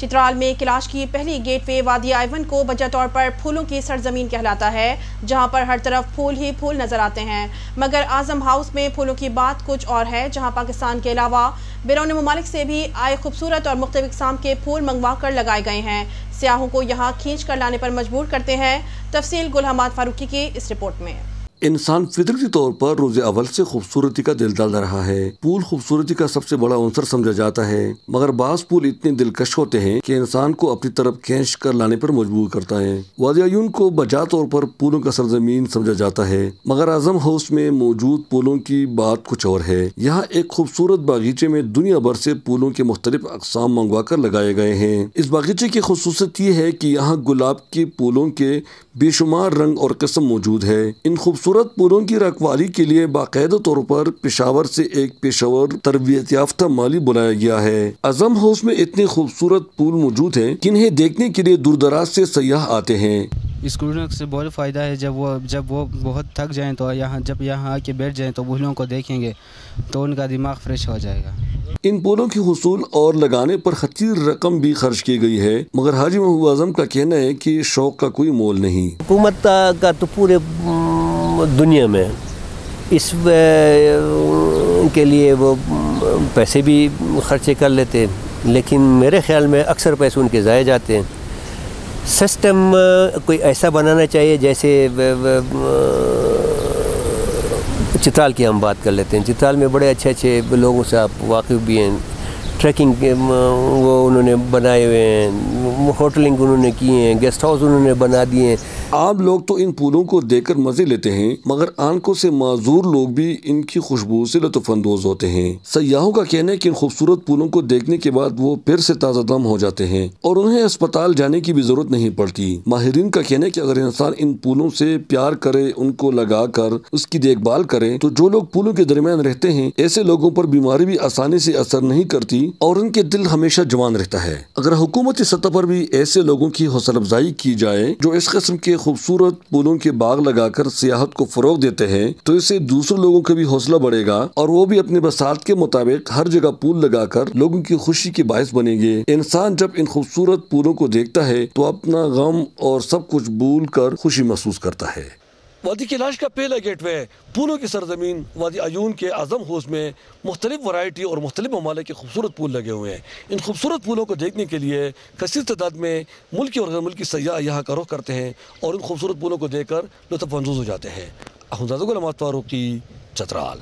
चित्राल में कैलाश की पहली गेटवे वादी आइवन को वजह तौर पर फूलों की सरजमीन कहलाता है, जहां पर हर तरफ फूल ही फूल नजर आते हैं। मगर आजम हाउस में फूलों की बात कुछ और है, जहां पाकिस्तान के अलावा बैरून मुमालिक से भी आए खूबसूरत और मुख्तलिफ इक़साम के फूल मंगवा कर लगाए गए हैं। सियाहों को यहाँ खींच कर लाने पर मजबूर करते हैं। तफसील गुल हमाद फारूकी की इस रिपोर्ट में। इंसान फितरती तौर पर रोज़े अव्वल से खूबसूरती का दिल डाल रहा है। फूल खूबसूरती का सबसे बड़ा अंसर समझा जाता है, मगर बाज़ फूल इतने दिलकश होते हैं कि इंसान को अपनी तरफ खींच कर लाने पर मजबूर करता है। वादी आयून को बजा तौर पर फूलों का सरजमीन समझा जाता है, मगर आजम हाउस में मौजूद फूलों की बात कुछ और है। यहाँ एक खूबसूरत बागीचे में दुनिया भर से फूलों के मुख्तलिफ अक़साम मंगवा कर लगाए गए हैं। इस बागीचे की खुसूसियत ये है कि यहाँ गुलाब के फूलों के बेशुमार रंग और किस्म मौजूद है। इन खूबसूरत फूलों की रखवाली के लिए बाकायदा तौर पर पेशावर से एक पेशेवर तरबियत याफ्ता माली बुलाया गया है। आजम हाउस में इतने खूबसूरत फूल मौजूद हैं कि इन्हें देखने के लिए दूर दराज से सयाह आते हैं। स्कूलों से बहुत फ़ायदा है। जब वो बहुत थक जाएं तो जब यहाँ आके बैठ जाएं तो फूलों को देखेंगे तो उनका दिमाग फ्रेश हो जाएगा। इन फूलों की हुसूल और लगाने पर खतीर रकम भी खर्च की गई है, मगर हाजी महबूब आजम का कहना है कि शौक का कोई मोल नहीं। हुकूमत का तो पूरे दुनिया में इस के लिए वो पैसे भी खर्चे कर लेते हैं, लेकिन मेरे ख्याल में अक्सर पैसे उनके ज़ाया जाते हैं। सिस्टम कोई ऐसा बनाना चाहिए, जैसे चित्राल की हम बात कर लेते हैं। चित्राल में बड़े अच्छे लोगों से आप वाकिफ़ भी हैं। ट्रैकिंग के वो उन्होंने बनाए हुए हैं, होटलिंग उन्होंने की हैं, गेस्ट हाउस उन्होंने बना दिए हैं। आम लोग तो इन फूलों को देखकर मज़े लेते हैं, मगर आंखों से माजूर लोग भी इनकी खुशबू से लुत्फ़अंदोज़ होते हैं। सयाहों का कहना है कि इन खूबसूरत फूलों को देखने के बाद वो फिर से ताज़ा दम हो जाते हैं और उन्हें अस्पताल जाने की भी ज़रूरत नहीं पड़ती। माहिरीन का कहना है कि अगर इंसान इन फूलों से प्यार करे, उनको लगा कर उसकी देखभाल करे, तो जो लोग फूलों के दरमियान रहते हैं, ऐसे लोगों पर बीमारी भी आसानी से असर नहीं करती और उनके दिल हमेशा जवान रहता है। अगर हुकूमती सतह पर भी ऐसे लोगों की हौसला अफजाई की जाए जो इस किस्म के खूबसूरत फूलों के बाग लगाकर सियाहत को फरोग देते हैं, तो इससे दूसरे लोगों का भी हौसला बढ़ेगा और वो भी अपने बसात के मुताबिक हर जगह फूल लगाकर लोगों की खुशी के बायस बनेंगे। इंसान जब इन खूबसूरत फूलों को देखता है तो अपना गम और सब कुछ भूल कर खुशी महसूस करता है। वादी कैलाश का पहला गेटवे फूलों की सरजमीन वादी आयून के आजम हाउस में मुख्तलिफ वैरायटी और मुख्तलिफ ममालिक के खूबसूरत फूल लगे हुए हैं। इन खूबसूरत फूलों को देखने के लिए कसीर तादाद में मुल्की और गैर मुल्की सयाह यहाँ का रुख करते हैं और इन खूबसूरत फूलों को देखकर लुत्फ़अंदोज़ हो जाते हैं। गुल हमाद फारूकी, चित्राल।